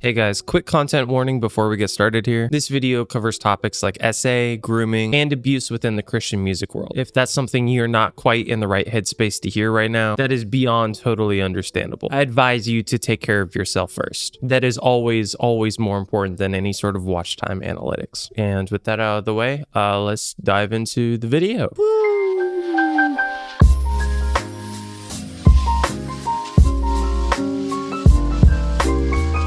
Hey guys, quick content warning before we get started here. This video covers topics like SA, grooming, and abuse within the Christian music world. If that's something you're not quite in the right headspace to hear right now, that is beyond totally understandable. I advise you to take care of yourself first. That is always more important than any sort of watch time analytics. And with that out of the way, let's dive into the video.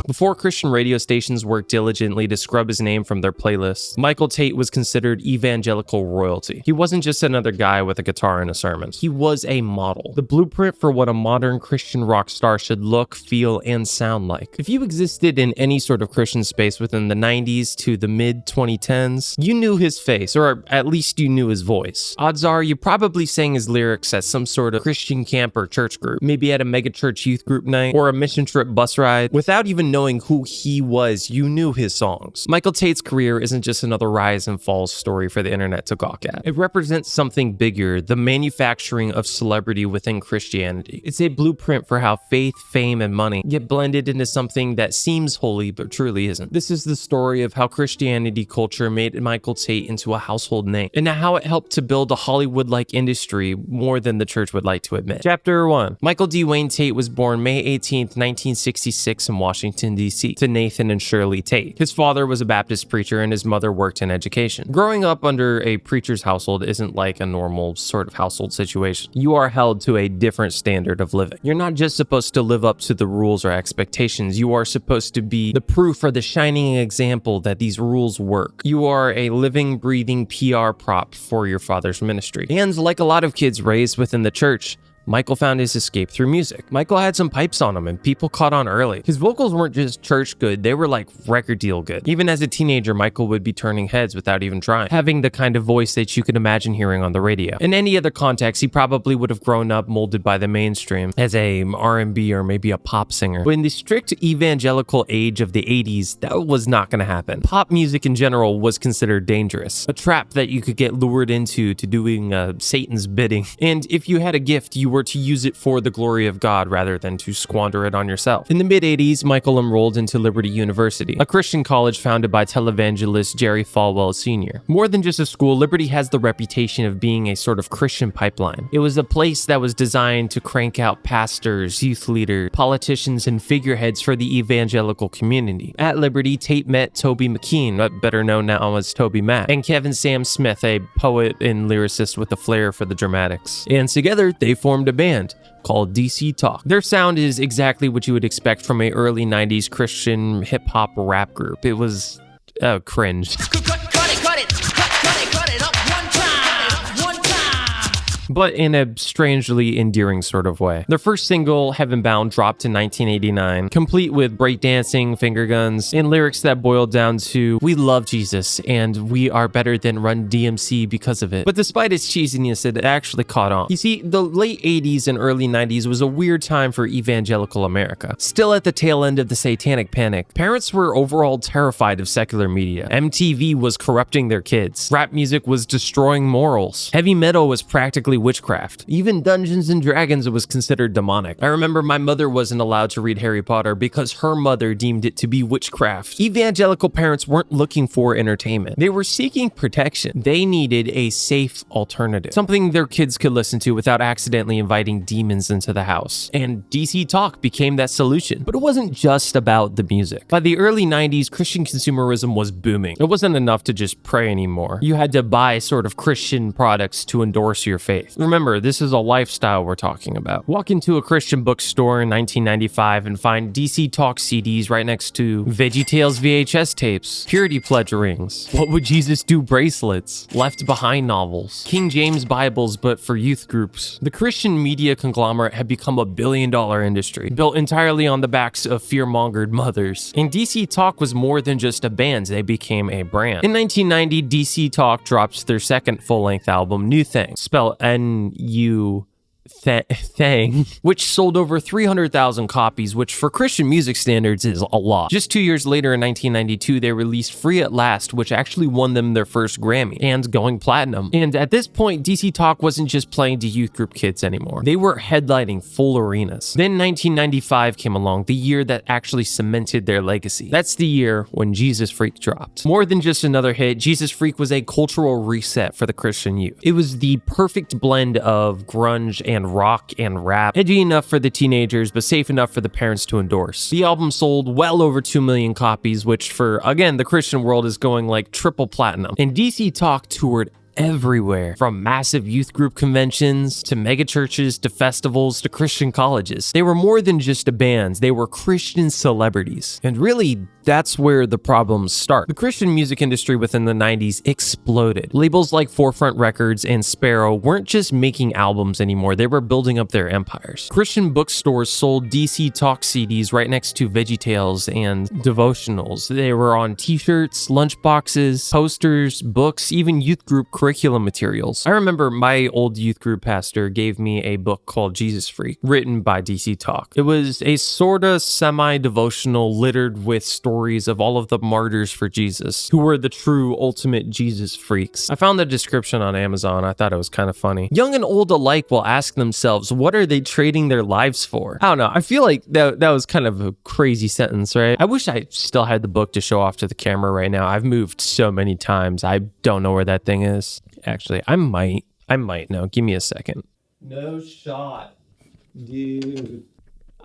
Before Christian radio stations worked diligently to scrub his name from their playlists, Michael Tait was considered evangelical royalty. He wasn't just another guy with a guitar and a sermon. He was a model, the blueprint for what a modern Christian rock star should look, feel, and sound like. If you existed in any sort of Christian space within the 90s to the mid-2010s, you knew his face, or at least you knew his voice. Odds are you probably sang his lyrics at some sort of Christian camp or church group, maybe at a megachurch youth group night, or a mission trip bus ride. Without even knowing who he was, you knew his songs. Michael Tait's career isn't just another rise and falls story for the internet to gawk at. It represents something bigger, the manufacturing of celebrity within Christianity. It's a blueprint for how faith, fame, and money get blended into something that seems holy but truly isn't. This is the story of how Christianity culture made Michael Tait into a household name, and how it helped to build a Hollywood-like industry more than the church would like to admit. Chapter 1. Michael D. Wayne Tait was born May 18th, 1966 in Washington, D.C. to Nathan and Shirley Tait. His father was a Baptist preacher and his mother worked in education. Growing up under a preacher's household isn't like a normal sort of household situation. You are held to a different standard of living. You're not just supposed to live up to the rules or expectations. You are supposed to be the proof or the shining example that these rules work. You are a living, breathing PR prop for your father's ministry. And like a lot of kids raised within the church, Michael found his escape through music. Michael had some pipes on him and people caught on early. His vocals weren't just church good, they were like record deal good. Even as a teenager, Michael would be turning heads without even trying, having the kind of voice that you could imagine hearing on the radio. In any other context, he probably would have grown up molded by the mainstream as a R&B or maybe a pop singer. But in the strict evangelical age of the 80s, that was not going to happen. Pop music in general was considered dangerous, a trap that you could get lured into to doing Satan's bidding. And if you had a gift, you were to use it for the glory of God rather than to squander it on yourself. In the mid-80s, Michael enrolled into Liberty University, a Christian college founded by televangelist Jerry Falwell Sr. More than just a school, Liberty has the reputation of being a sort of Christian pipeline. It was a place that was designed to crank out pastors, youth leaders, politicians, and figureheads for the evangelical community. At Liberty, Tait met Toby McKean, better known now as Toby Mac, and Kevin Sam Smith, a poet and lyricist with a flair for the dramatics. And together, they formed a band called DC Talk. Their sound is exactly what you would expect from a early 90s Christian hip-hop rap group. It was cringe. But in a strangely endearing sort of way. Their first single, Heaven Bound, dropped in 1989, complete with breakdancing, finger guns, and lyrics that boiled down to, "We love Jesus, and we are better than Run DMC because of it." But despite its cheesiness, it actually caught on. You see, the late 80s and early 90s was a weird time for evangelical America. Still at the tail end of the satanic panic, parents were overall terrified of secular media. MTV was corrupting their kids. Rap music was destroying morals. Heavy metal was practically witchcraft. Even Dungeons and Dragons was considered demonic. I remember my mother wasn't allowed to read Harry Potter because her mother deemed it to be witchcraft. Evangelical parents weren't looking for entertainment. They were seeking protection. They needed a safe alternative, something their kids could listen to without accidentally inviting demons into the house. And DC Talk became that solution. But it wasn't just about the music. By the early 90s, Christian consumerism was booming. It wasn't enough to just pray anymore. You had to buy sort of Christian products to endorse your faith. Remember, this is a lifestyle we're talking about. Walk into a Christian bookstore in 1995 and find DC Talk CDs right next to VeggieTales VHS tapes, Purity Pledge rings, What Would Jesus Do bracelets, Left Behind novels, King James Bibles but for youth groups. The Christian media conglomerate had become a billion-dollar industry, built entirely on the backs of fear-mongered mothers. And DC Talk was more than just a band, they became a brand. In 1990, DC Talk dropped their second full-length album, New Thing, spelled N-U Thang, which sold over 300,000 copies, which for Christian music standards is a lot. Just 2 years later in 1992, they released Free at Last, which actually won them their first Grammy and going platinum. And at this point, DC Talk wasn't just playing to youth group kids anymore. They were headlining full arenas. Then 1995 came along, the year that actually cemented their legacy. That's the year when Jesus Freak dropped. More than just another hit, Jesus Freak was a cultural reset for the Christian youth. It was the perfect blend of grunge and rock and rap, edgy enough for the teenagers, but safe enough for the parents to endorse. The album sold well over 2 million copies, which for, again, the Christian world is going like triple platinum. And DC Talk toured everywhere, from massive youth group conventions to mega churches to festivals to Christian colleges. They were more than just a band, they were Christian celebrities. And really, that's where the problems start. The Christian music industry within the 90s exploded. Labels like Forefront Records and Sparrow weren't just making albums anymore, they were building up their empires. Christian bookstores sold DC Talk CDs right next to VeggieTales and devotionals. They were on t-shirts, lunchboxes, posters, books, even youth group curriculum materials. I remember my old youth group pastor gave me a book called Jesus Freak, written by DC Talk. It was a sorta semi-devotional littered with stories of all of the martyrs for Jesus, who were the true ultimate Jesus freaks. I found the description on Amazon. I thought it was kind of funny. Young and old alike will ask themselves, what are they trading their lives for? I don't know. I feel like that was kind of a crazy sentence, right? I wish I still had the book to show off to the camera right now. I've moved so many times. I don't know where that thing is. Actually, I might know. Give me a second. No shot, dude.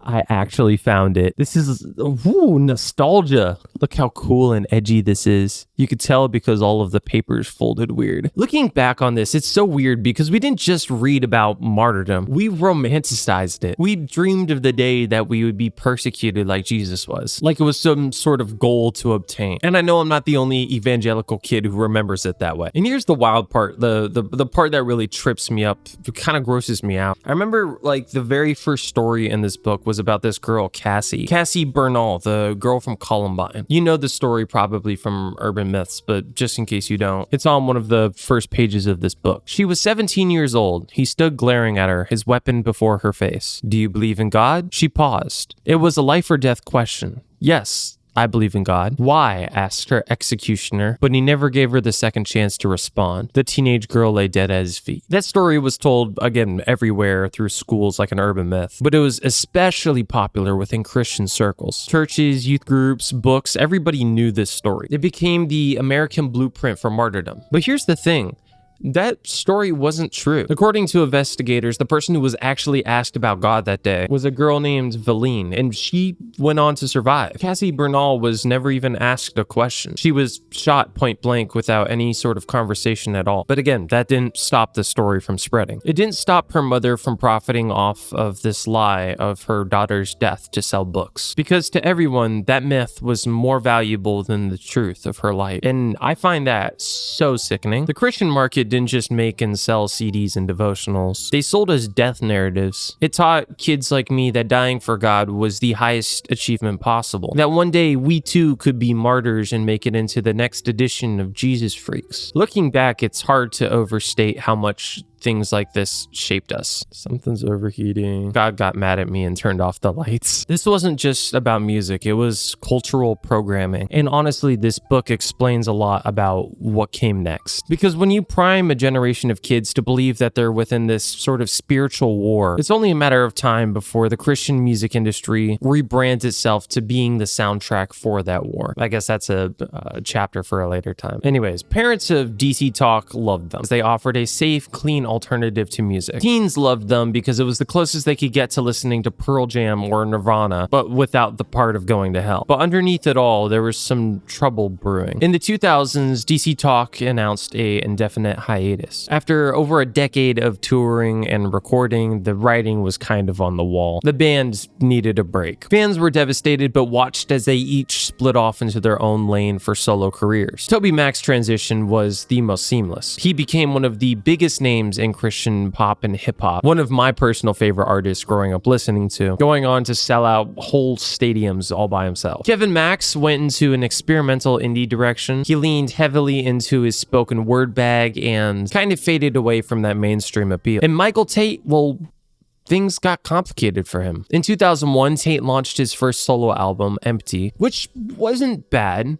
I actually found it. This is nostalgia. Look how cool and edgy this is. You could tell because all of the papers folded weird. Looking back on this, it's so weird because we didn't just read about martyrdom. We romanticized it. We dreamed of the day that we would be persecuted like Jesus was, like it was some sort of goal to obtain. And I know I'm not the only evangelical kid who remembers it that way. And here's the wild part, the part that really trips me up, kind of grosses me out. I remember like the very first story in this book was about this girl, Cassie Bernal, the girl from Columbine. You know the story probably from Urban Myths, but just in case you don't, it's on one of the first pages of this book. She was 17 years old. He stood glaring at her, his weapon before her face. Do you believe in God? She paused. It was a life or death question. Yes, I believe in God. Why? Asked her executioner, but he never gave her the second chance to respond. The teenage girl lay dead at his feet. That story was told, again, everywhere through schools like an urban myth, but it was especially popular within Christian circles. Churches, youth groups, books, everybody knew this story. It became the American blueprint for martyrdom. But here's the thing. That story wasn't true. According to investigators, the person who was actually asked about God that day was a girl named Valine, and she went on to survive. Cassie Bernal was never even asked a question. She was shot point blank without any sort of conversation at all. But again, that didn't stop the story from spreading. It didn't stop her mother from profiting off of this lie of her daughter's death to sell books. Because to everyone, that myth was more valuable than the truth of her life. And I find that so sickening. The Christian market didn't just make and sell CDs and devotionals. They sold us death narratives. It taught kids like me that dying for God was the highest achievement possible. That one day we too could be martyrs and make it into the next edition of Jesus Freaks. Looking back, it's hard to overstate how much things like this shaped us. Something's overheating. God got mad at me and turned off the lights. This wasn't just about music, it was cultural programming. And honestly, this book explains a lot about what came next. Because when you prime a generation of kids to believe that they're within this sort of spiritual war, it's only a matter of time before the Christian music industry rebrands itself to being the soundtrack for that war. I guess that's a chapter for a later time. Anyways, parents of DC Talk loved them. They offered a safe, clean alternative to music. Teens loved them because it was the closest they could get to listening to Pearl Jam or Nirvana, but without the part of going to hell. But underneath it all, there was some trouble brewing. In the 2000s, DC Talk announced an indefinite hiatus. After over a decade of touring and recording, the writing was kind of on the wall. The band needed a break. Fans were devastated, but watched as they each split off into their own lane for solo careers. Toby Mac's transition was the most seamless. He became one of the biggest names in Christian pop and hip hop, one of my personal favorite artists growing up listening to, going on to sell out whole stadiums all by himself. Kevin Max went into an experimental indie direction. He leaned heavily into his spoken word bag and kind of faded away from that mainstream appeal. And Michael Tait, well, things got complicated for him. In 2001, Tait launched his first solo album, Empty, which wasn't bad.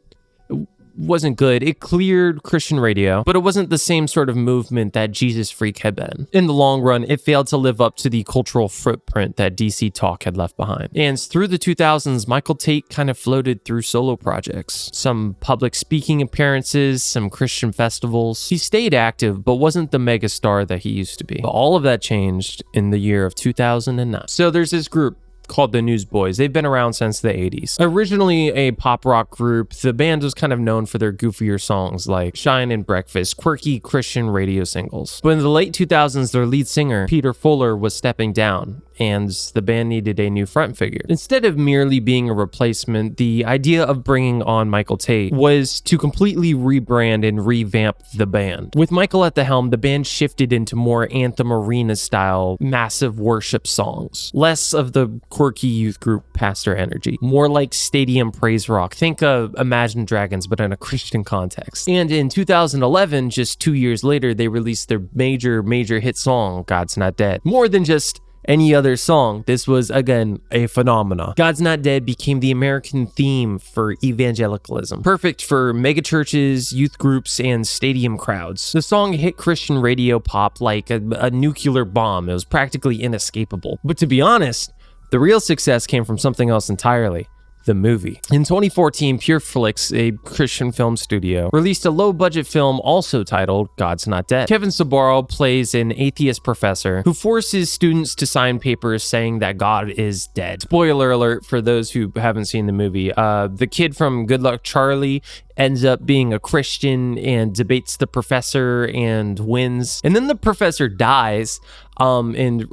Wasn't good. It cleared Christian radio, but it wasn't the same sort of movement that Jesus Freak had been. In the long run, it failed to live up to the cultural footprint that DC Talk had left behind. And through the 2000s, Michael Tait kind of floated through solo projects, some public speaking appearances, some Christian festivals. He stayed active, but wasn't the megastar that he used to be. But all of that changed in the year of 2009. So there's this group called the Newsboys. They've been around since the 80s. Originally a pop rock group, the band was kind of known for their goofier songs like Shine and Breakfast, quirky Christian radio singles. But in the late 2000s, their lead singer, Peter Fuller, was stepping down, and the band needed a new front figure. Instead of merely being a replacement, the idea of bringing on Michael Tait was to completely rebrand and revamp the band. With Michael at the helm, the band shifted into more anthem arena style, massive worship songs. Less of the quirky youth group pastor energy. More like stadium praise rock. Think of Imagine Dragons, but in a Christian context. And in 2011, just 2 years later, they released their major hit song, God's Not Dead. More than just any other song, this was, again, a phenomenon. God's Not Dead became the American theme for evangelicalism, perfect for megachurches, youth groups, and stadium crowds. The song hit Christian radio pop like a nuclear bomb. It was practically inescapable. But to be honest, the real success came from something else entirely. The movie. In 2014, PureFlix, a Christian film studio, released a low-budget film also titled God's Not Dead. Kevin Sabaro plays an atheist professor who forces students to sign papers saying that God is dead. Spoiler alert for those who haven't seen the movie. The kid from Good Luck Charlie ends up being a Christian and debates the professor and wins. And then the professor dies and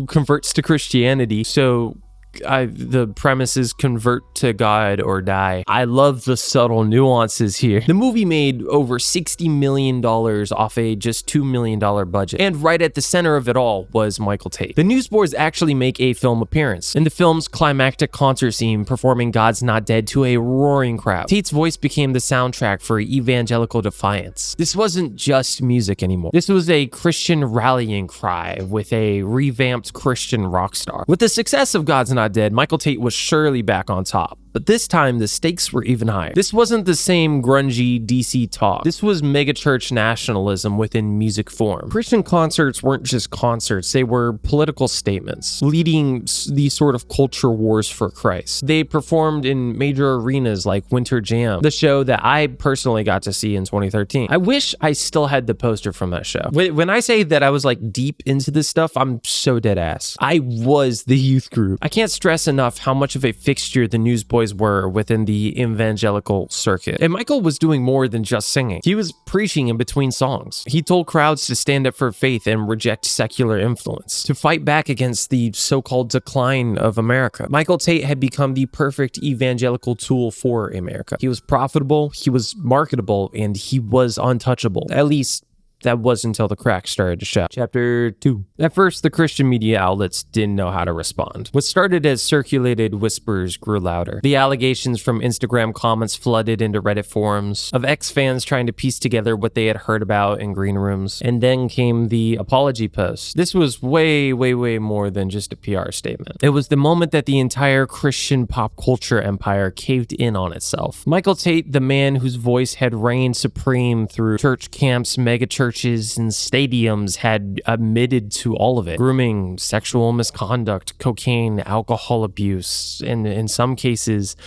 converts to Christianity. So the premise is convert to God or die. I love the subtle nuances here. The movie made over $60 million off a just $2 million budget. And right at the center of it all was Michael Tait. The Newsboys actually make a film appearance. In the film's climactic concert scene, performing God's Not Dead to a roaring crowd. Tait's voice became the soundtrack for evangelical defiance. This wasn't just music anymore. This was a Christian rallying cry with a revamped Christian rock star. With the success of God's Not Dead, Michael Tait was surely back on top. But this time, the stakes were even higher. This wasn't the same grungy DC talk. This was megachurch nationalism within music form. Christian concerts weren't just concerts, they were political statements, leading these sort of culture wars for Christ. They performed in major arenas like Winter Jam, the show that I personally got to see in 2013. I wish I still had the poster from that show. When I say that I was like deep into this stuff, I'm so dead ass. I was the youth group. I can't stress enough how much of a fixture the Newsboys were within the evangelical circuit. And Michael was doing more than just singing. He was preaching in between songs. He told crowds to stand up for faith and reject secular influence, to fight back against the so-called decline of America. Michael Tait had become the perfect evangelical tool for America. He was profitable, he was marketable, and he was untouchable. At least that was until the cracks started to show. Chapter 2. At first, the Christian media outlets didn't know how to respond. What started as circulated whispers grew louder. The allegations from Instagram comments flooded into Reddit forums of ex-fans trying to piece together what they had heard about in green rooms. And then came the apology post. This was way more than just a PR statement. It was the moment that the entire Christian pop culture empire caved in on itself. Michael Tait, the man whose voice had reigned supreme through church camps, megachurches, and stadiums, had admitted to all of it. Grooming, sexual misconduct, cocaine, alcohol abuse, and in some cases,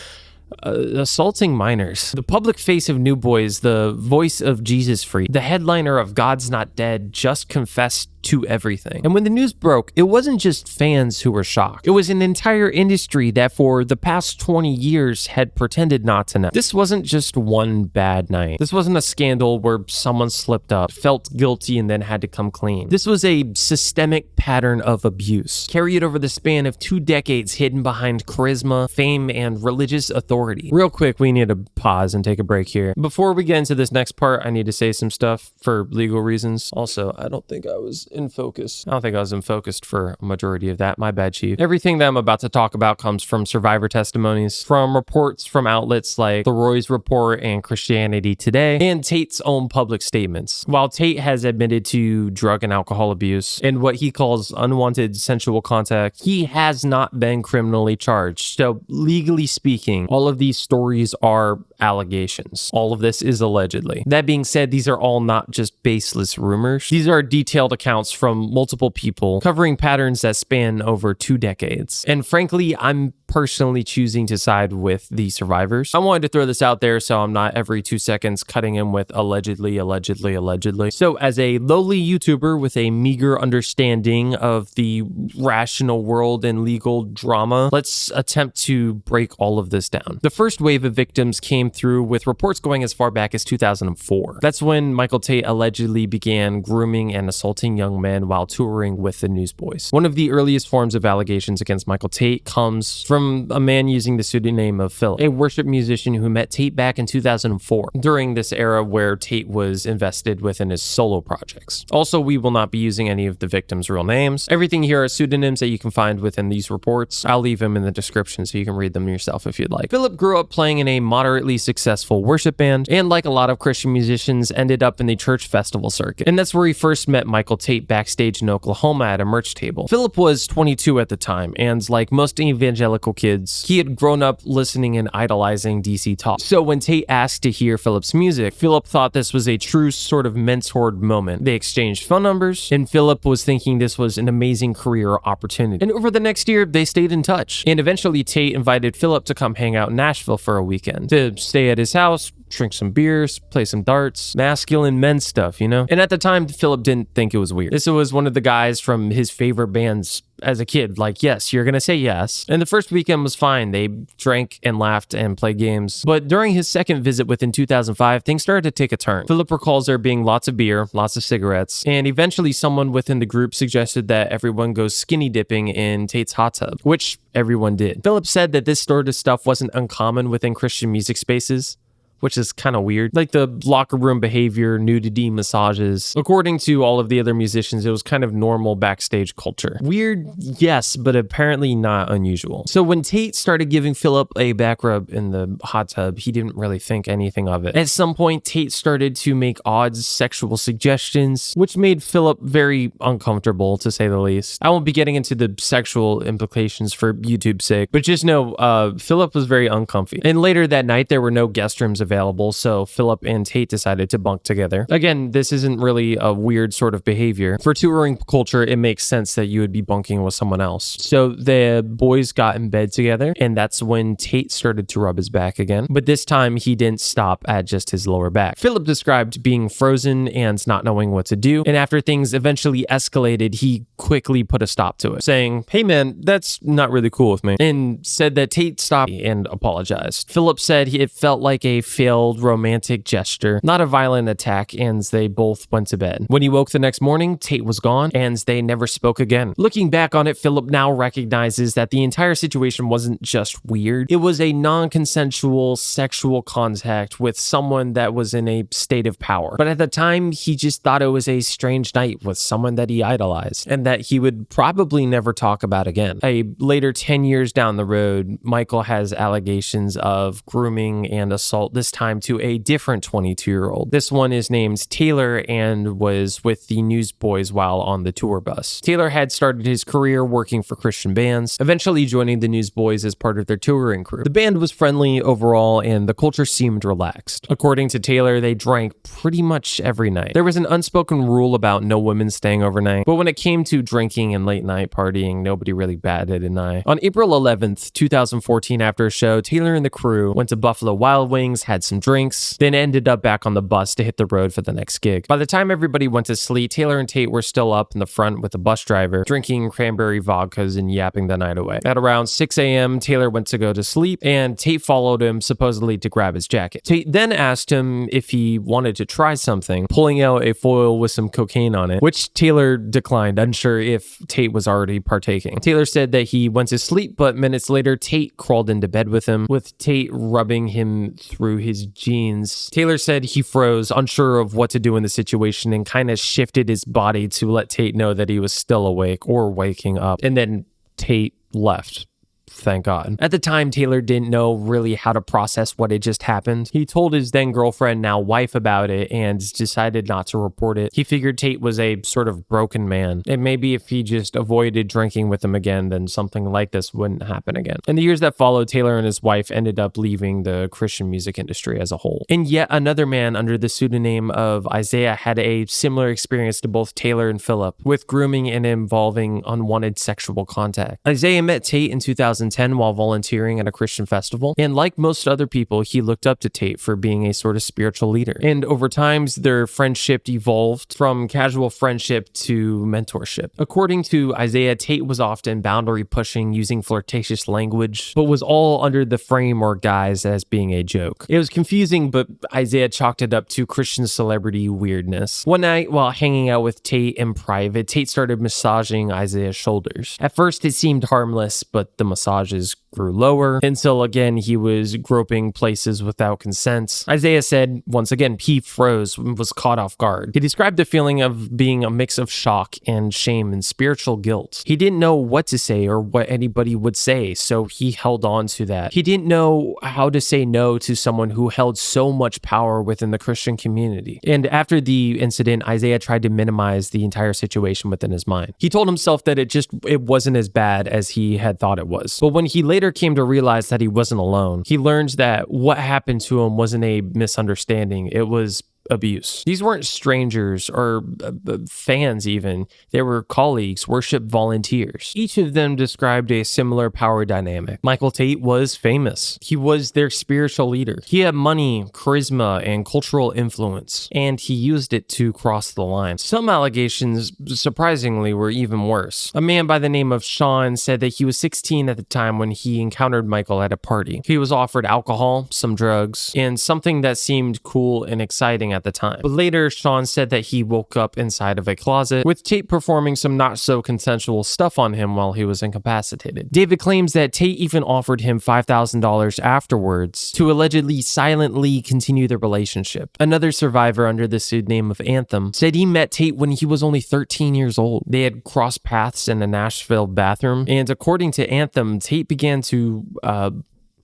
assaulting minors. The public face of Newsboys, the voice of Jesus Freak, the headliner of God's Not Dead, just confessed to everything. And when the news broke, it wasn't just fans who were shocked. It was an entire industry that for the past 20 years had pretended not to know. This wasn't just one bad night. This wasn't a scandal where someone slipped up, felt guilty, and then had to come clean. This was a systemic pattern of abuse, carried over the span of 2 decades, hidden behind charisma, fame, and religious authority. Real quick, we need to pause and take a break here. Before we get into this next part, I need to say some stuff for legal reasons. Also, I don't think I was in focus. I don't think I was in focus for a majority of that. My bad, Chief. Everything that I'm about to talk about comes from survivor testimonies, from reports from outlets like The Roy's Report and Christianity Today, and Tait's own public statements. While Tait has admitted to drug and alcohol abuse and what he calls unwanted sensual contact, he has not been criminally charged. So legally speaking, all of these stories are allegations. All of this is allegedly. That being said, these are all not just baseless rumors. These are detailed accounts from multiple people covering patterns that span over 2 decades. And frankly, I'm personally choosing to side with the survivors. I wanted to throw this out there so I'm not every 2 seconds cutting in with allegedly. So as a lowly YouTuber with a meager understanding of the rational world and legal drama, let's attempt to break all of this down. The first wave of victims came through with reports going as far back as 2004. That's when Michael Tait allegedly began grooming and assaulting young men while touring with the Newsboys. One of the earliest forms of allegations against Michael Tait comes from a man using the pseudonym of Philip, a worship musician who met Tait back in 2004, during this era where Tait was invested within his solo projects. Also, we will not be using any of the victims' real names. Everything here are pseudonyms that you can find within these reports. I'll leave them in the description so you can read them yourself if you'd like. Philip grew up playing in a moderately successful worship band, and like a lot of Christian musicians, ended up in the church festival circuit. And that's where he first met Michael Tait backstage in Oklahoma at a merch table. Philip was 22 at the time, and like most evangelical kids, he had grown up listening and idolizing DC Talk. So when Tait asked to hear Philip's music, Philip thought this was a true sort of mentored moment. They exchanged phone numbers, and Philip was thinking this was an amazing career opportunity. And over the next year, they stayed in touch. And eventually, Tait invited Philip to come hang out in Nashville for a weekend, to stay at his house, drink some beers, play some darts, masculine men stuff, you know? And at the time, Philip didn't think it was weird. This was one of the guys from his favorite bands as a kid. Like, yes, you're gonna say yes. And the first weekend was fine. They drank and laughed and played games. But during his second visit within 2005, things started to take a turn. Philip recalls there being lots of beer, lots of cigarettes, and eventually someone within the group suggested that everyone goes skinny dipping in Tait's hot tub, which everyone did. Philip said that this sort of stuff wasn't uncommon within Christian music spaces, which is kind of weird. Like the locker room behavior, nudity, massages. According to all of the other musicians, it was kind of normal backstage culture. Weird, yes, but apparently not unusual. So when Tait started giving Philip a back rub in the hot tub, he didn't really think anything of it. At some point, Tait started to make odd sexual suggestions, which made Philip very uncomfortable, to say the least. I won't be getting into the sexual implications for YouTube's sake, but just know Philip was very uncomfy. And later that night, there were no guest rooms available, so Philip and Tait decided to bunk together. Again, this isn't really a weird sort of behavior. For touring culture, it makes sense that you would be bunking with someone else. So the boys got in bed together, and that's when Tait started to rub his back again. But this time, he didn't stop at just his lower back. Philip described being frozen and not knowing what to do, and after things eventually escalated, he quickly put a stop to it, saying, "Hey man, that's not really cool with me," and said that Tait stopped and apologized. Philip said it felt like a failed romantic gesture, not a violent attack, and they both went to bed. When he woke the next morning, Tait was gone, and they never spoke again. Looking back on it, Philip now recognizes that the entire situation wasn't just weird. It was a non-consensual sexual contact with someone that was in a state of power. But at the time, he just thought it was a strange night with someone that he idolized, and that he would probably never talk about again. Later 10 years down the road, Michael has allegations of grooming and assault, this time to a different 22-year-old. This one is named Taylor and was with the Newsboys while on the tour bus. Taylor had started his career working for Christian bands, eventually joining the Newsboys as part of their touring crew. The band was friendly overall, and the culture seemed relaxed. According to Taylor, they drank pretty much every night. There was an unspoken rule about no women staying overnight, but when it came to drinking and late night partying, nobody really batted an eye. On April 11th, 2014, after a show, Taylor and the crew went to Buffalo Wild Wings, had some drinks, then ended up back on the bus to hit the road for the next gig. By the time everybody went to sleep, Taylor and Tait were still up in the front with the bus driver, drinking cranberry vodkas and yapping the night away. At around 6 a.m., Taylor went to go to sleep, and Tait followed him, supposedly to grab his jacket. Tait then asked him if he wanted to try something, pulling out a foil with some cocaine on it, which Taylor declined, unsure if Tait was already partaking. Taylor said that he went to sleep, but minutes later, Tait crawled into bed with him, with Tait rubbing him through his genes. Taylor said he froze, unsure of what to do in the situation, and kind of shifted his body to let Tait know that he was still awake or waking up. And then Tait left. Thank God. At the time, Taylor didn't know really how to process what had just happened. He told his then girlfriend, now wife, about it and decided not to report it. He figured Tait was a sort of broken man, and maybe if he just avoided drinking with him again, then something like this wouldn't happen again. In the years that followed, Taylor and his wife ended up leaving the Christian music industry as a whole. And yet another man under the pseudonym of Isaiah had a similar experience to both Taylor and Philip, with grooming and involving unwanted sexual contact. Isaiah met Tait in 2010 while volunteering at a Christian festival, and like most other people, he looked up to Tait for being a sort of spiritual leader. And over time, their friendship evolved from casual friendship to mentorship. According to Isaiah, Tait was often boundary pushing, using flirtatious language, but was all under the frame or guise as being a joke. It was confusing, but Isaiah chalked it up to Christian celebrity weirdness. One night, while hanging out with Tait in private, Tait started massaging Isaiah's shoulders. At first, it seemed harmless, but the massages grew lower until again he was groping places without consent. Isaiah said, once again, he froze and was caught off guard. He described the feeling of being a mix of shock and shame and spiritual guilt. He didn't know what to say or what anybody would say, so he held on to that. He didn't know how to say no to someone who held so much power within the Christian community. And after the incident, Isaiah tried to minimize the entire situation within his mind. He told himself that it wasn't as bad as he had thought it was. But when he later came to realize that he wasn't alone, he learned that what happened to him wasn't a misunderstanding. It was abuse. These weren't strangers or fans even. They were colleagues, worship volunteers. Each of them described a similar power dynamic. Michael Tait was famous. He was their spiritual leader. He had money, charisma, and cultural influence, and he used it to cross the line. Some allegations, surprisingly, were even worse. A man by the name of Sean said that he was 16 at the time when he encountered Michael at a party. He was offered alcohol, some drugs, and something that seemed cool and exciting at the time. But later, Sean said that he woke up inside of a closet, with Tait performing some not so consensual stuff on him while he was incapacitated. David claims that Tait even offered him $5,000 afterwards to allegedly silently continue the relationship. Another survivor under the pseudonym of Anthem said he met Tait when he was only 13 years old. They had crossed paths in a Nashville bathroom, and according to Anthem, Tait began to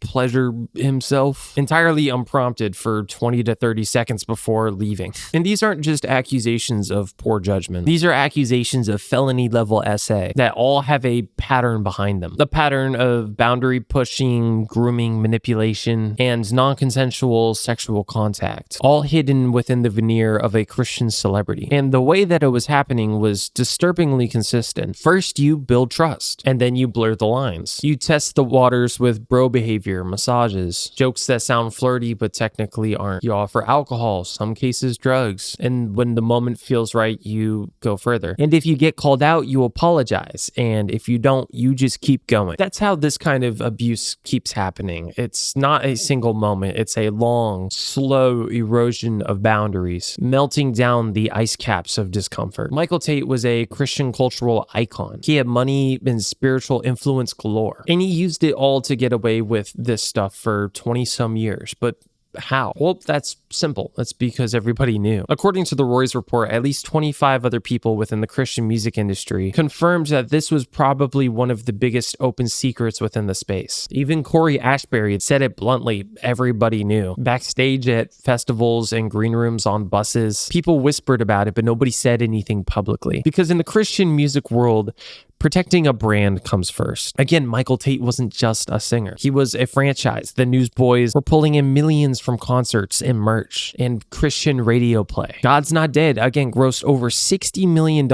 pleasure himself entirely unprompted for 20 to 30 seconds before leaving. And these aren't just accusations of poor judgment. These are accusations of felony level SA that all have a pattern behind them. The pattern of boundary pushing, grooming, manipulation, and non-consensual sexual contact, all hidden within the veneer of a Christian celebrity. And the way that it was happening was disturbingly consistent. First, you build trust, and then you blur the lines. You test the waters with bro behavior, massages, jokes that sound flirty but technically aren't. You offer alcohol, some cases drugs, and when the moment feels right, you go further. And if you get called out, you apologize, and if you don't, you just keep going. That's how this kind of abuse keeps happening. It's not a single moment, it's a long, slow erosion of boundaries, melting down the ice caps of discomfort. Michael Tait was a Christian cultural icon. He had money and spiritual influence galore, and he used it all to get away with this stuff for 20 some years. But how? Well, that's simple. That's because everybody knew. According to the Roy's report, at least 25 other people within the Christian music industry confirmed that this was probably one of the biggest open secrets within the space. Even Corey Ashbury said it bluntly, everybody knew. Backstage at festivals and green rooms on buses, people whispered about it, but nobody said anything publicly. Because in the Christian music world, protecting a brand comes first. Again, Michael Tait wasn't just a singer. He was a franchise. The Newsboys were pulling in millions from concerts and merch and Christian radio play. God's Not Dead, again, grossed over $60 million.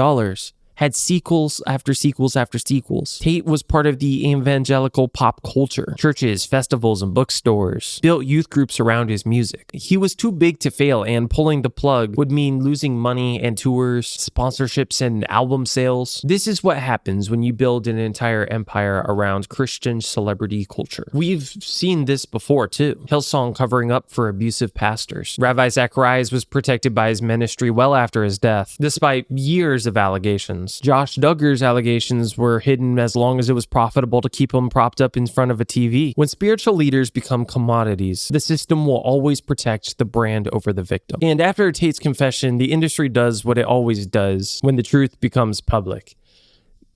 Had sequels after sequels after sequels. Tait was part of the evangelical pop culture. Churches, festivals, and bookstores built youth groups around his music. He was too big to fail, and pulling the plug would mean losing money and tours, sponsorships, and album sales. This is what happens when you build an entire empire around Christian celebrity culture. We've seen this before, too. Hillsong covering up for abusive pastors. Rabbi Zacharias was protected by his ministry well after his death, despite years of allegations. times. Josh Duggar's allegations were hidden as long as it was profitable to keep him propped up in front of a TV. When spiritual leaders become commodities, the system will always protect the brand over the victim. And after Tait's confession, the industry does what it always does when the truth becomes public.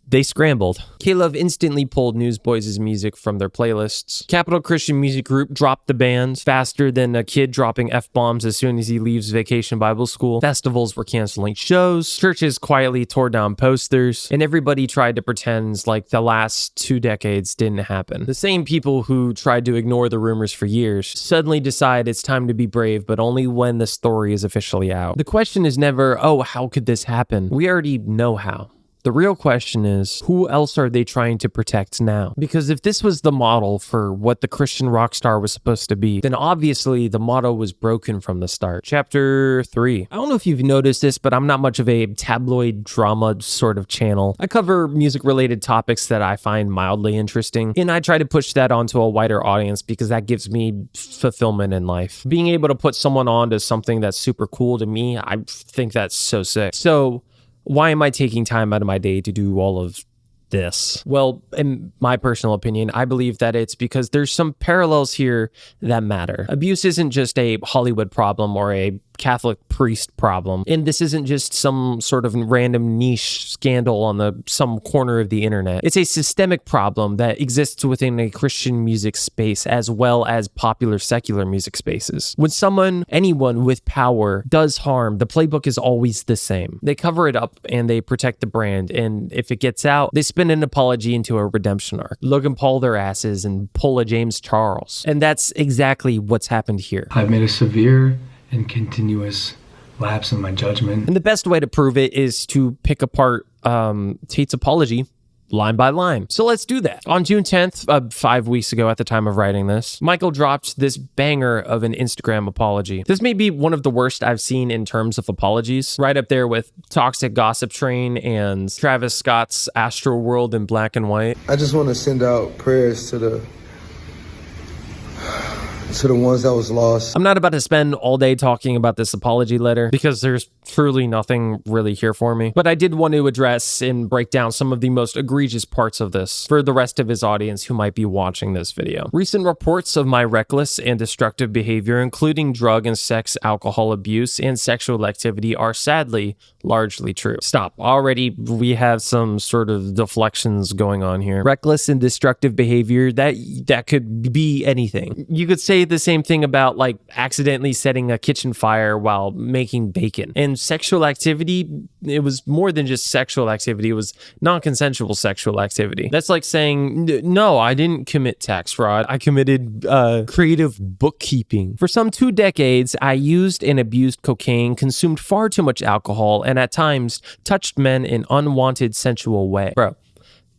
They scrambled. K-Love instantly pulled Newsboys' music from their playlists. Capital Christian Music Group dropped the band faster than a kid dropping F-bombs as soon as he leaves Vacation Bible School. Festivals were canceling shows. Churches quietly tore down posters. And everybody tried to pretend like the last 2 decades didn't happen. The same people who tried to ignore the rumors for years suddenly decide it's time to be brave, but only when the story is officially out. The question is never, oh, how could this happen? We already know how. The real question is, who else are they trying to protect now? Because if this was the model for what the Christian rock star was supposed to be, then obviously the motto was broken from the start. Chapter 3. I don't know if you've noticed this, but I'm not much of a tabloid drama sort of channel. I cover music-related topics that I find mildly interesting, and I try to push that onto a wider audience because that gives me fulfillment in life. Being able to put someone onto something that's super cool to me, I think that's so sick. So, why am I taking time out of my day to do all of this? Well, in my personal opinion, I believe that it's because there's some parallels here that matter. Abuse isn't just a Hollywood problem or a Catholic priest problem. And this isn't just some sort of random niche scandal on some corner of the internet. It's a systemic problem that exists within a Christian music space as well as popular secular music spaces. When anyone with power does harm, the playbook is always the same. They cover it up and they protect the brand. And if it gets out, they spin an apology into a redemption arc. Logan Paul their asses and pull a James Charles. And that's exactly what's happened here. I've made a severe and continuous lapse in my judgment. And the best way to prove it is to pick apart Tait's apology line by line. So let's do that. On June 10th, 5 weeks ago at the time of writing this, Michael dropped this banger of an Instagram apology. This may be one of the worst I've seen in terms of apologies, right up there with Toxic Gossip Train and Travis Scott's Astro World in black and white. I just want to send out prayers to the ones that was lost. I'm not about to spend all day talking about this apology letter because there's truly nothing really here for me. But I did want to address and break down some of the most egregious parts of this for the rest of his audience who might be watching this video. Recent reports of my reckless and destructive behavior, including drug and sex, alcohol abuse, and sexual activity, are sadly largely true. Stop. Already we have some sort of deflections going on here. Reckless and destructive behavior, that could be anything. You could say the same thing about like accidentally setting a kitchen fire while making bacon. And sexual activity, it was more than just sexual activity. It was non-consensual sexual activity. That's like saying, no, I didn't commit tax fraud. I committed creative bookkeeping. For some 2 decades, I used and abused cocaine, consumed far too much alcohol, and at times touched men in unwanted sensual way. Bro.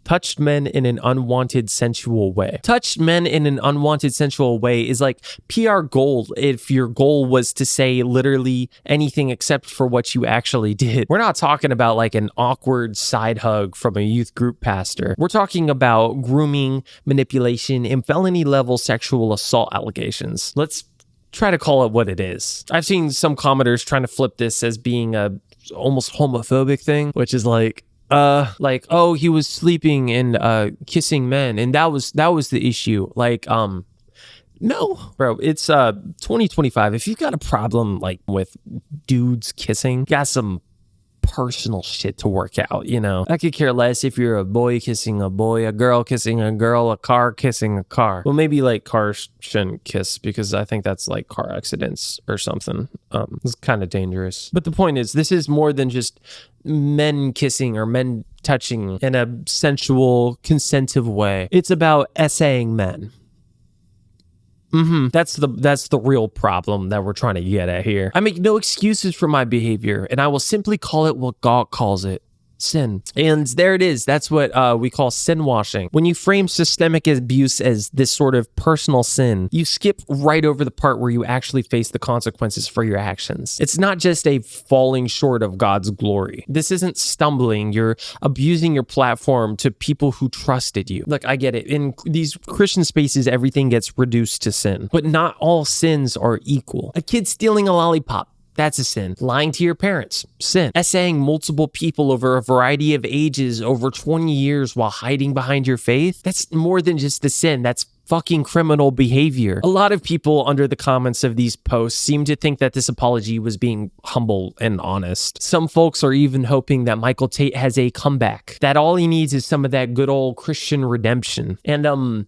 Touched men in an unwanted sensual way. Touched men in an unwanted sensual way is like PR gold if your goal was to say literally anything except for what you actually did. We're not talking about like an awkward side hug from a youth group pastor. We're talking about grooming, manipulation, and felony level sexual assault allegations. Let's try to call it what it is. I've seen some commenters trying to flip this as being a almost homophobic thing, which is like, oh, he was sleeping and kissing men, and that was the issue. Like, no, bro, it's 2025. If you've got a problem like with dudes kissing, you got some personal shit to work out, you know. I could care less if you're a boy kissing a boy, a girl kissing a girl, a car kissing a car. Well, maybe like cars shouldn't kiss because I think that's like car accidents or something. It's kind of dangerous. But the point is, this is more than just men kissing or men touching in a sensual, consentive way. It's about essaying men. That's the real problem that we're trying to get at here. I make no excuses for my behavior, and I will simply call it what God calls it. Sin. And there it is. That's what we call sin washing. When you frame systemic abuse as this sort of personal sin, you skip right over the part where you actually face the consequences for your actions. It's not just a falling short of God's glory. This isn't stumbling. You're abusing your platform to people who trusted you. Look, I get it. In these Christian spaces, everything gets reduced to sin, but not all sins are equal. A kid stealing a lollipop That's a sin. Lying to your parents, sin. Essaying multiple people over a variety of ages over 20 years while hiding behind your faith, that's more than just a sin. That's fucking criminal behavior. A lot of people under the comments of these posts seem to think that this apology was being humble and honest. Some folks are even hoping that Michael Tait has a comeback, that all he needs is some of that good old Christian redemption. And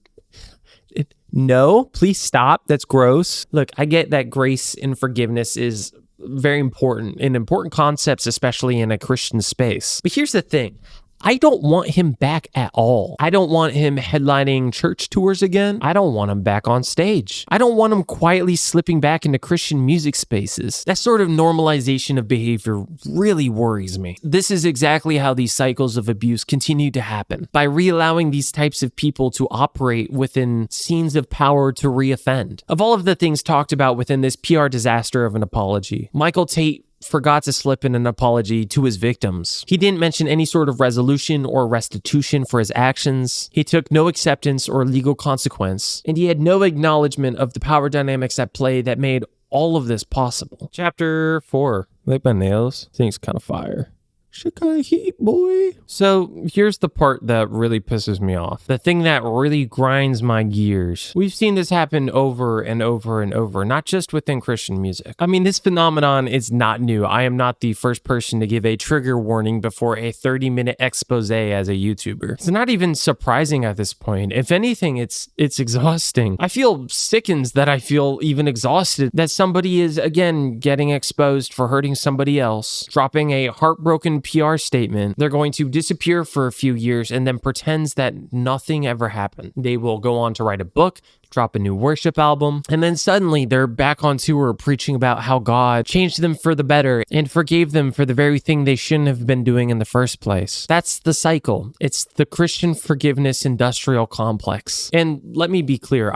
no, please stop. That's gross. Look, I get that grace and forgiveness is very important and important concepts, especially in a Christian space. But here's the thing. I don't want him back at all. I don't want him headlining church tours again. I don't want him back on stage. I don't want him quietly slipping back into Christian music spaces. That sort of normalization of behavior really worries me. This is exactly how these cycles of abuse continue to happen, by re-allowing these types of people to operate within scenes of power to re-offend. Of all of the things talked about within this PR disaster of an apology, Michael Tait forgot to slip in an apology to his victims. He didn't mention any sort of resolution or restitution for his actions. He took no acceptance or legal consequence, and he had no acknowledgement of the power dynamics at play that made all of this possible. Chapter 4. Like my nails. Thing's kind of fire. Shit kind of heat, boy. So here's the part that really pisses me off. The thing that really grinds my gears. We've seen this happen over and over and over, not just within Christian music. I mean, this phenomenon is not new. I am not the first person to give a trigger warning before a 30-minute expose as a YouTuber. It's not even surprising at this point. If anything, it's exhausting. I feel sickens that I feel even exhausted that somebody is, again, getting exposed for hurting somebody else, dropping a heartbroken PR statement. They're going to disappear for a few years and then pretends that nothing ever happened. They will go on to write a book, drop a new worship album, and then suddenly they're back on tour preaching about how God changed them for the better and forgave them for the very thing they shouldn't have been doing in the first place. That's the cycle. It's the Christian forgiveness industrial complex. And let me be clear.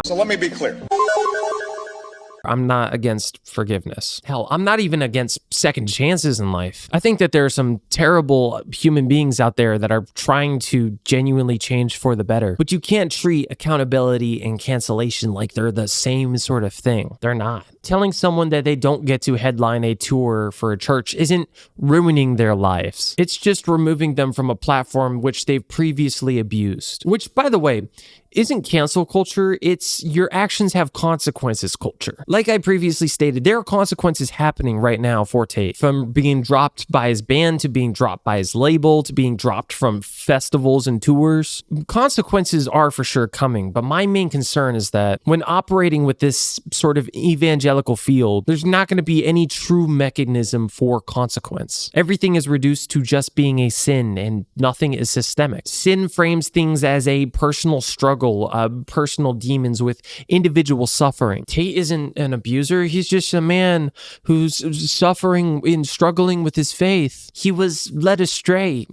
I'm not against forgiveness. Hell, I'm not even against second chances in life. I think that there are some terrible human beings out there that are trying to genuinely change for the better. But you can't treat accountability and cancellation like they're the same sort of thing. They're not. Telling someone that they don't get to headline a tour for a church isn't ruining their lives. It's just removing them from a platform which they've previously abused. Which, by the way, isn't cancel culture, it's your actions have consequences culture. Like I previously stated, there are consequences happening right now for Tait. From being dropped by his band, to being dropped by his label, to being dropped from festivals and tours. Consequences are for sure coming, but my main concern is that when operating with this sort of evangelical field, there's not going to be any true mechanism for consequence. Everything is reduced to just being a sin and nothing is systemic. Sin frames things as a personal struggle, personal demons with individual suffering. Tait isn't an abuser. He's just a man who's suffering and struggling with his faith. He was led astray.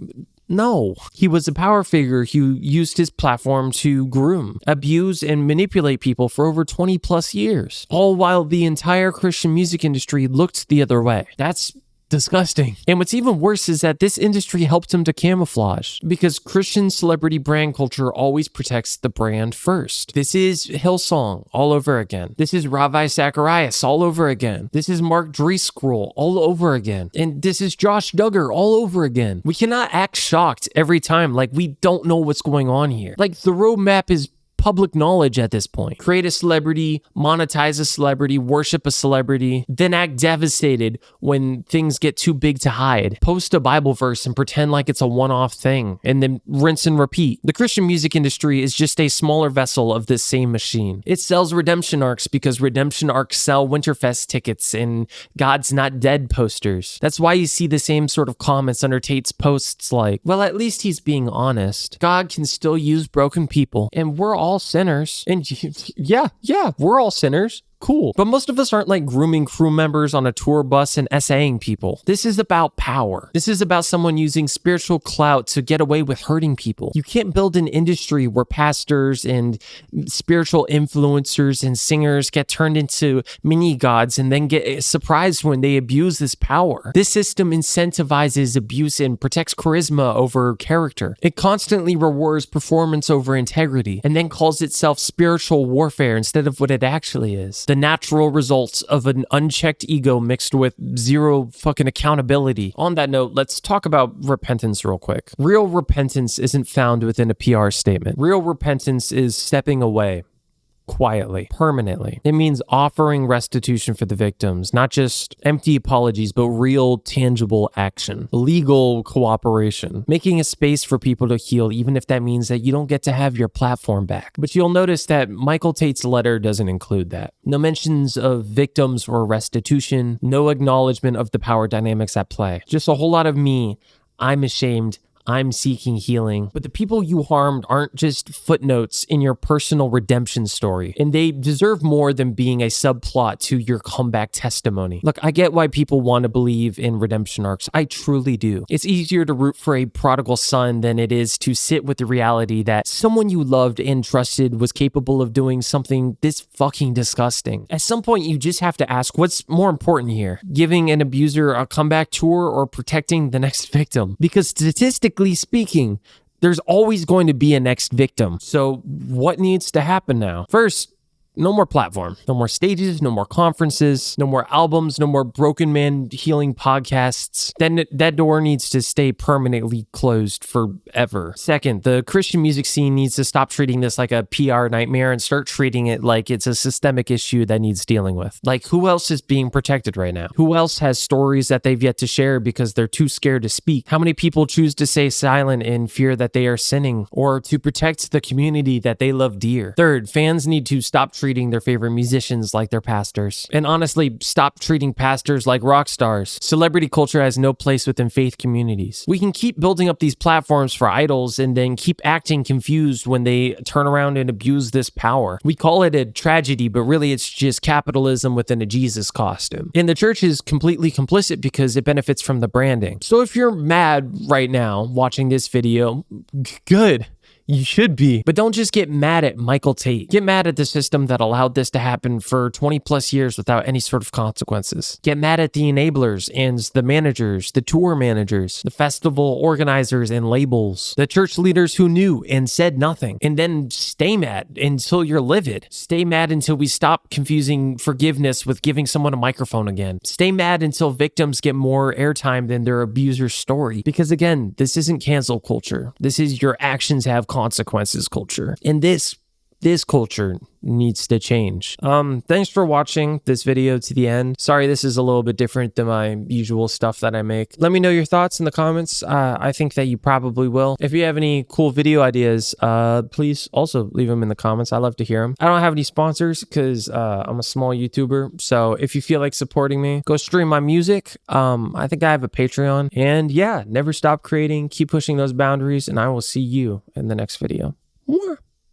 No, he was a power figure who used his platform to groom, abuse, and manipulate people for over 20 plus years, all while the entire Christian music industry looked the other way. That's disgusting. And what's even worse is that this industry helped him to camouflage, because Christian celebrity brand culture always protects the brand first. This is Hillsong all over again. This is Ravi Zacharias all over again. This is Mark Driscoll all over again. And this is Josh Duggar all over again. We cannot act shocked every time like we don't know what's going on here. Like the roadmap is public knowledge at this point. Create a celebrity, monetize a celebrity, worship a celebrity, then act devastated when things get too big to hide. Post a Bible verse and pretend like it's a one-off thing, and then rinse and repeat. The Christian music industry is just a smaller vessel of this same machine. It sells redemption arcs because redemption arcs sell Winterfest tickets and God's Not Dead posters. That's why you see the same sort of comments under Tait's posts like, well, at least he's being honest. God can still use broken people, and we're all sinners. And yeah, we're all sinners. Cool. But most of us aren't like grooming crew members on a tour bus and essaying people. This is about power. This is about someone using spiritual clout to get away with hurting people. You can't build an industry where pastors and spiritual influencers and singers get turned into mini gods and then get surprised when they abuse this power. This system incentivizes abuse and protects charisma over character. It constantly rewards performance over integrity and then calls itself spiritual warfare instead of what it actually is. the natural results of an unchecked ego mixed with zero fucking accountability. On that note, let's talk about repentance real quick. Real repentance isn't found within a PR statement. Real repentance is stepping away. Quietly, permanently. It means offering restitution for the victims, not just empty apologies, but real, tangible action, legal cooperation, making a space for people to heal, even if that means that you don't get to have your platform back. But you'll notice that Michael Tait's letter doesn't include that. No mentions of victims or restitution, no acknowledgement of the power dynamics at play. Just a whole lot of me, I'm ashamed, I'm seeking healing. But the people you harmed aren't just footnotes in your personal redemption story, and they deserve more than being a subplot to your comeback testimony. Look, I get why people want to believe in redemption arcs. I truly do. It's easier to root for a prodigal son than it is to sit with the reality that someone you loved and trusted was capable of doing something this fucking disgusting. At some point, you just have to ask, what's more important here? Giving an abuser a comeback tour or protecting the next victim? Because statistically speaking, there's always going to be a next victim. So what needs to happen now? First, no more platform, no more stages, no more conferences, no more albums, no more broken man healing podcasts. Then that door needs to stay permanently closed forever. Second, the Christian music scene needs to stop treating this like a PR nightmare and start treating it like it's a systemic issue that needs dealing with. Like, who else is being protected right now? Who else has stories that they've yet to share because they're too scared to speak? How many people choose to stay silent in fear that they are sinning or to protect the community that they love dear? Third, fans need to stop treating their favorite musicians like their pastors. And honestly, stop treating pastors like rock stars. Celebrity culture has no place within faith communities. We can keep building up these platforms for idols and then keep acting confused when they turn around and abuse this power. We call it a tragedy, but really it's just capitalism within a Jesus costume. And the church is completely complicit because it benefits from the branding. So if you're mad right now watching this video, good. You should be. But don't just get mad at Michael Tait. Get mad at the system that allowed this to happen for 20 plus years without any sort of consequences. Get mad at the enablers and the managers, the tour managers, the festival organizers and labels, the church leaders who knew and said nothing. And then stay mad until you're livid. Stay mad until we stop confusing forgiveness with giving someone a microphone again. Stay mad until victims get more airtime than their abuser's story. Because again, this isn't cancel culture. This is your actions have consequences culture. And this culture needs to change. Thanks for watching this video to the end. Sorry, this is a little bit different than my usual stuff that I make. Let me know your thoughts in the comments. I think that you probably will. If you have any cool video ideas, please also leave them in the comments. I love to hear them. I don't have any sponsors because I'm a small YouTuber. So if you feel like supporting me, go stream my music. I think I have a Patreon. And yeah, never stop creating. Keep pushing those boundaries. And I will see you in the next video. Mwah.